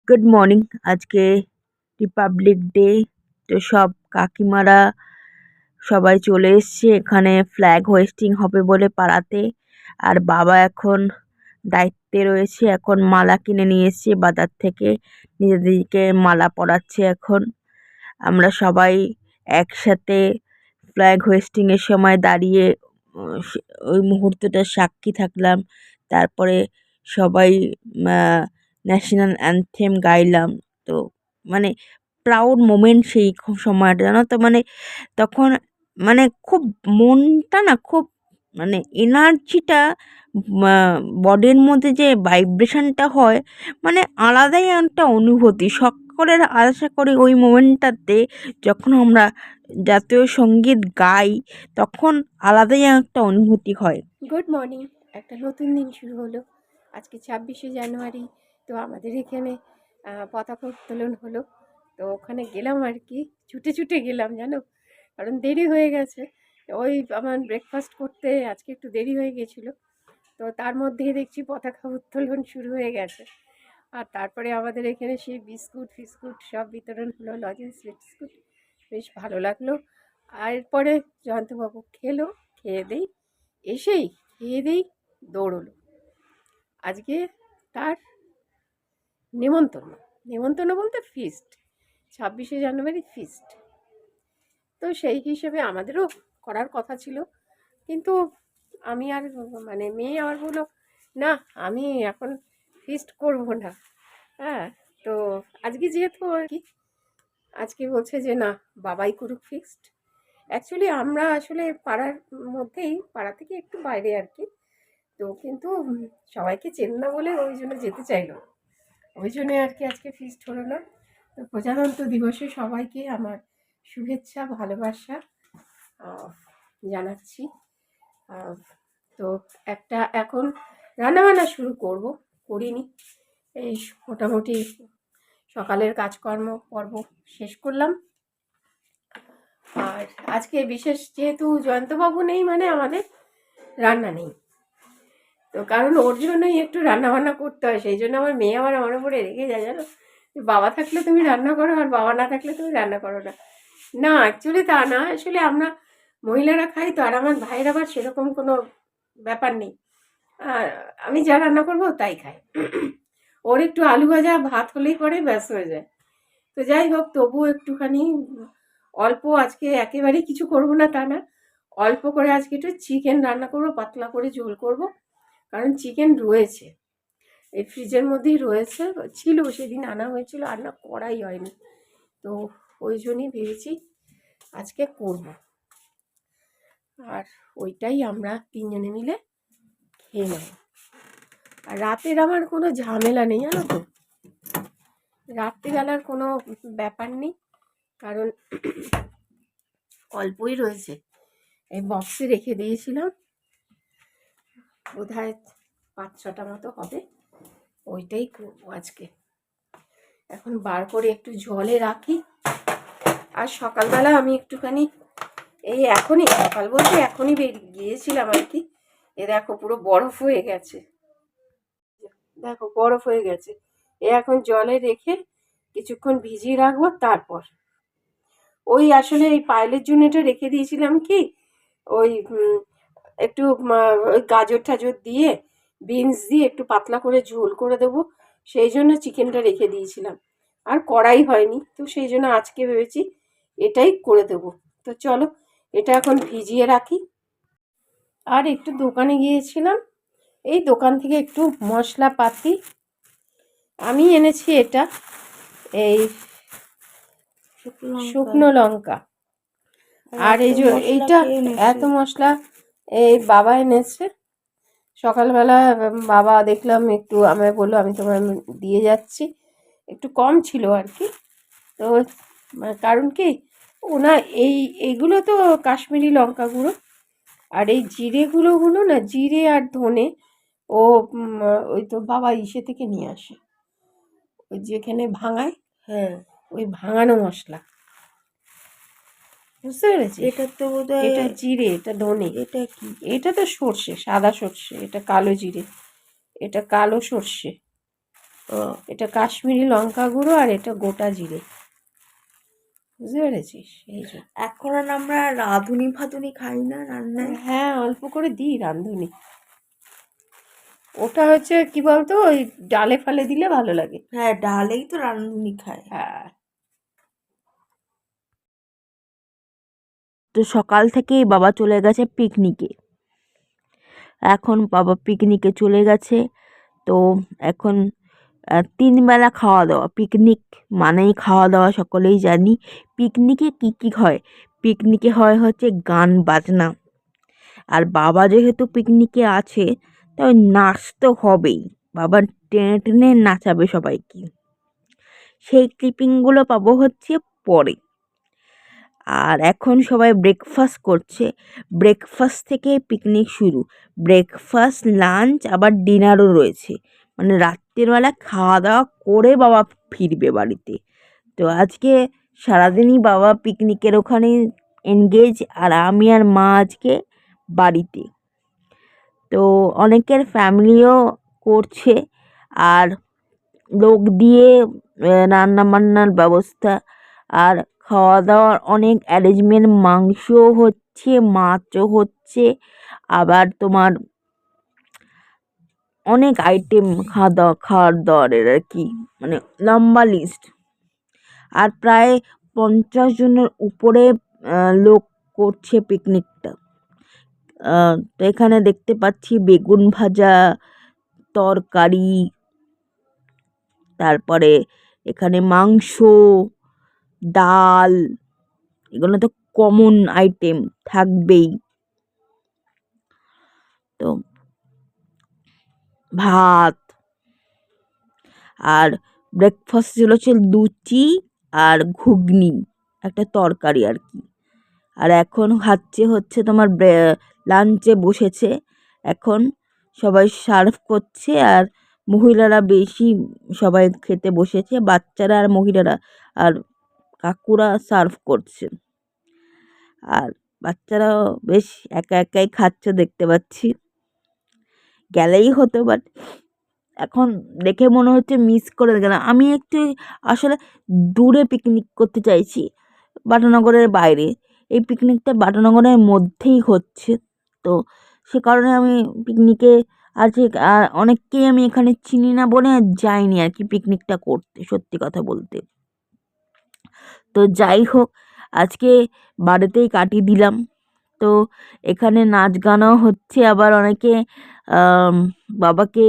Good morning. আজকে Republic day. তো সব কাকিমারা সবাই চলে এসছে এখানে ফ্ল্যাগ হোয়েস্টিং হবে বলে পাড়াতে। আর বাবা এখন দায়িত্বে রয়েছে, এখন মালা কিনে নিয়ে এসছে বাজার থেকে, নিজেদেরকে মালা পরাচ্ছে এখন। আমরা সবাই একসাথে ফ্ল্যাগ হোয়েস্টিং এর সময় দাঁড়িয়ে ওই মুহূর্তটার সাক্ষী থাকলাম। তারপরে সবাই ন্যাশনাল অ্যানথেম গাইলাম। তো মানে প্রাউড মোমেন্ট সেই সময়টা, জানো তো। তখন খুব মনটা না, খুব এনার্জিটা, বডির মধ্যে যে ভাইব্রেশনটা হয়, আলাদাই একটা অনুভূতি। সকলের আশা করি ওই মোমেন্টটাতে যখন আমরা জাতীয় সঙ্গীত গাই, তখন আলাদাই একটা অনুভূতি হয়। Good morning. একটা নতুন দিন শুরু হলো। আজকে 26শে জানুয়ারি। তো আমাদের এখানে পতাকা উত্তোলন হলো। তো ওখানে গেলাম আর কি, ছুটে ছুটে গেলাম জানো, কারণ দেরি হয়ে গেছে। ওই আমার ব্রেকফাস্ট করতে আজকে একটু দেরি হয়ে গেছিলো। তো তার মধ্যেই দেখছি পতাকা উত্তোলন শুরু হয়ে গেছে। আর তারপরে আমাদের এখানে সেই বিস্কুট ফিস্কুট সব বিতরণ হলো, লজেন্স বিস্কুট। বেশ ভালো লাগলো। আর এরপরে জয়ন্তবাবু খেলো, খেয়ে দেই দৌড়লো। আজকে তার নেমন্তন্ন বলতে ফিস্ট, 26শে জানুয়ারি ফিস্ট। তো সেই হিসেবে আমাদেরও করার কথা ছিল, কিন্তু আমি আর মেয়ে আবার বললো, না আমি এখন ফিস্ট করব না। হ্যাঁ, তো আজকে যেহেতু আর কি, আজকে বলছে যে না, বাবাই করুক ফিস্ট। অ্যাকচুয়ালি আমরা আসলে পাড়ার মধ্যেই, পাড়া থেকে একটু বাইরে আর কি। তো কিন্তু সবাইকে চেন না বলে ওই জন্য যেতে চাইলো, ওই জন্যে আর কি আজকে ফিস্ট হলো না। তো প্রজাতন্ত্র দিবসে সবাইকে আমার শুভেচ্ছা ভালোবাসা জানাচ্ছি। তো এখন রান্নাবান্না শুরু করিনি। এই মোটামুটি সকালের কাজকর্ম পর্ব শেষ করলাম। আর আজকে বিশেষ যেহেতু জয়ন্তবাবু নেই, আমাদের রান্না নেই। তো কারণ ওর জন্যই একটু রান্নাবান্না করতে হয়, সেই জন্য আমার মেয়ে আমার উপরে রেগে যায় জানো, বাবা থাকলে তুমি রান্না করো আর বাবা না থাকলে তুমি রান্না করো না। না, অ্যাকচুয়ালি তা না, আসলে আমরা মহিলারা খাই তো, আর আমার ভাইয়ের আবার সেরকম কোনো ব্যাপার নেই। আমি যা রান্না করবো তাই খাই। ওর একটু আলু ভাজা ভাত হলেই পরে ব্যাস হয়ে যায়। তো যাই হোক, তবুও একটুখানি অল্প, আজকে একেবারেই কিছু করবো না তা না, অল্প করে আজকে একটু চিকেন রান্না করবো, পাতলা করে ঝোল করবো। কারণ চিকেন রয়েছে, এই ফ্রিজের মধ্যেই রয়েছে, ছিল সেদিন আনা হয়েছিল, আর না করাই হয়নি। তো ওই জন্যই ভেবেছি আজকে করব, আর ওইটাই আমরা তিনজনে মিলে খেয়ে নেব। আর রাতের আমার কোনো ঝামেলা নেই জানো তো, রাত্রিবেলার কোনো ব্যাপার নেই, কারণ অল্পই রয়েছে। এই বক্সে রেখে দিয়েছিলাম, বোধহয় 5-6টা মতো হবে, ওইটাই করবো আজকে। এখন বার করে একটু জলে রাখি। আর সকালবেলা আমি একটুখানি এখনই, সকাল বলতে এখনই গিয়েছিলাম আর কি। দেখো পুরো বরফ হয়ে গেছে, দেখো বরফ হয়ে গেছে। এখন জলে রেখে কিছুক্ষণ ভিজিয়ে রাখবো। তারপর ওই আসলে এই পায়েলের জন্য এটা রেখে দিয়েছিলাম কি, ওই একটু ওই গাজর টাজর দিয়ে, বিনস দিয়ে একটু পাতলা করে ঝোল করে দেবো, সেই জন্য চিকেনটা রেখে দিয়েছিলাম। আর করাই হয়নি, তো সেই জন্য আজকে ভেবেছি এটাই করে দেবো। তো চলো এটা এখন ভিজিয়ে রাখি। আর একটু দোকানে গিয়েছিলাম, এই দোকান থেকে একটু মশলাপাতি আমি এনেছি। এটা এই শুকনো লঙ্কা, আর এই যে এইটা এত মশলা এই বাবা এনেছে। সকালবেলা বাবা দেখলাম একটু আমায় বললো, আমি তোমার দিয়ে যাচ্ছি, একটু কম ছিল আর কি। তো কারণ কি, ওনা এইগুলো তো কাশ্মীরি লঙ্কা গুঁড়ো, আর এই জিরেগুলো না, জিরে আর ধনে ও ওই তো বাবা ইসে থেকে নিয়ে আসে, ওই যেখানে ভাঙায়, হ্যাঁ ওই ভাঙানো মশলা, বুঝতে পেরেছি। এটা তো বোধহয়, এটা জিরে, এটা ধনে, এটা কি, এটা তো সর্ষে, সাদা সর্ষে, এটা কালো জিরে, এটা কালো সর্ষে, এটা কাশ্মীরি লঙ্কা গুঁড়ো আর এটা গোটা জিরে, বুঝতে পেরেছিস? এই যে এখন আর আমরা রাঁধুনি ফাধুনি খাই না রান্নায়। হ্যাঁ, অল্প করে দিই রাঁধুনি। ওটা হচ্ছে কি বলতো, ওই ডালে ফালে দিলে ভালো লাগে। হ্যাঁ, ডালেই তো রাঁধুনি খায়। হ্যাঁ। তো সকাল থেকেই বাবা চলে গেছে পিকনিকে। এখন বাবা পিকনিকে চলে গেছে। তো এখন 3 বেলা খাওয়া দাওয়া। পিকনিক মানেই খাওয়া দাওয়া, সকলেই জানি। পিকনিকে কী কী হয়? পিকনিকে হচ্ছে গান বাজনা। আর বাবা যেহেতু পিকনিকে আছে, তাই নাচ তো হবেই। বাবা টেনে টেনে নাচাবে সবাইকে। সেই ক্লিপিংগুলো পাবো হচ্ছে পরে। আর এখন সবাই ব্রেকফাস্ট করছে। ব্রেকফাস্ট থেকে পিকনিক শুরু। ব্রেকফাস্ট, লাঞ্চ, আবার ডিনারও রয়েছে। মানে রাত্রিবেলা খাওয়া দাওয়া করে বাবা ফিরবে বাড়িতে। তো আজকে সারাদিনই বাবা পিকনিকের ওখানে এনগেজ, আর আমি আর মা আজকে বাড়িতে। তো অনেকের ফ্যামিলিও করছে, আর লোক দিয়ে রান্না বান্নার ব্যবস্থা, আর খাওয়া দাওয়ার অনেক অ্যারেঞ্জমেন্ট। মাংসও হচ্ছে, মাছও হচ্ছে, আবার তোমার অনেক আইটেম খাওয়ার দাওয়ারের আর কি, মানে লম্বা লিস্ট। আর প্রায় 50 জনের উপরে লোক করছে পিকনিকটা। তো এখানে দেখতে পাচ্ছি বেগুন ভাজা, তরকারি, তারপরে এখানে মাংস, ডাল, এগুলো তো কমন আইটেম থাকবেই। তো ভাত, আর ব্রেকফাস্ট ছিল হচ্ছে লুচি আর ঘুগনি, একটা তরকারি আর কি। আর এখন খাচ্ছে হচ্ছে তোমার লাঞ্চে বসেছে। এখন সবাই সার্ভ করছে, আর মহিলারা বেশি সবাই খেতে বসেছে, বাচ্চারা আর মহিলারা আর কাকুরা সার্ভ করছে। আর বাচ্চারাও বেশ একা একাই খাচ্ছে দেখতে পাচ্ছি। গেলেই হতো, বাট এখন দেখে মনে হচ্ছে মিস করে গেলাম। আমি একটু আসলে দূরে পিকনিক করতে চাইছি, বাটানগরের বাইরে। এই পিকনিকটা বাটানগরের মধ্যেই হচ্ছে। তো সে কারণে আমি পিকনিকে আজকে অনেককেই আমি এখানে চিনি না বলে যাইনি আর কি পিকনিকটা করতে, সত্যি কথা বলতে। তো যাই হোক, আজকে বাড়িতেই কাটিয়ে দিলাম। তো এখানে নাচ গানও হচ্ছে, আবার অনেকে আম, বাবাকে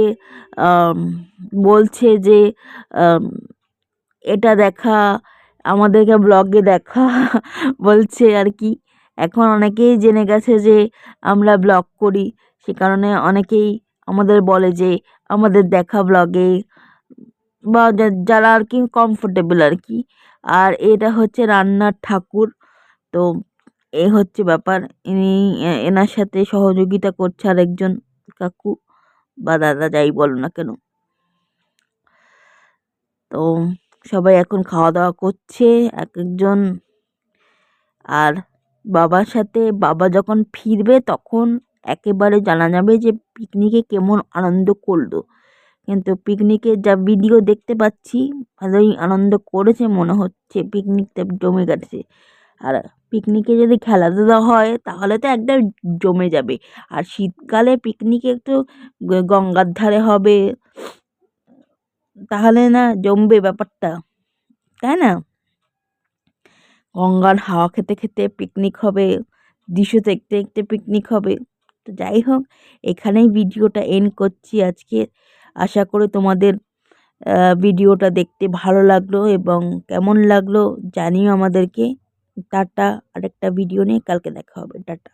আম, বলছে যে আম, এটা দেখা, আমাদেরকে ব্লগে দেখা বলছে আর কি। এখন অনেকেই জেনে গেছে যে আমরা ব্লগ করি, সে কারণে অনেকেই আমাদের বলে যে আমাদের দেখা ব্লগে, বা যারা আর কি কমফোর্টেবল আর কি। আর এটা হচ্ছে রান্নার ঠাকুর। তো এই হচ্ছে ব্যাপার। ইনি এনার সাথে সহযোগিতা করছে আরেকজন কাকু বা দাদা, যাই বলো না কেন। তো সবাই এখন খাওয়া দাওয়া করছে এক একজন। আর বাবার সাথে বাবা যখন ফিরবে তখন একেবারে জানা যাবে যে পিকনিকে কেমন আনন্দ করলো। কিন্তু পিকনিকের যা ভিডিও দেখতে পাচ্ছি, ভালোই আনন্দ করেছে মনে হচ্ছে, পিকনিকটা জমে গেছে। আর পিকনিকে যদি খেলাধুলা হয় তাহলে তো একদম জমে যাবে। আর শীতকালে পিকনিকে একটু গঙ্গার ধারে হবে, তাহলে না জমবে ব্যাপারটা, তাই না? গঙ্গার হাওয়া খেতে খেতে পিকনিক হবে, দৃশ্য দেখতে দেখতে পিকনিক হবে। তো যাই হোক, এখানেই ভিডিওটা এন্ড করছি আজকে। আশা করি তোমাদের ভিডিওটা দেখতে ভালো লাগলো, এবং কেমন লাগলো জানিও আমাদেরকে। টাটা। আরেকটা ভিডিও নিয়ে কালকে দেখা হবে। টাটা।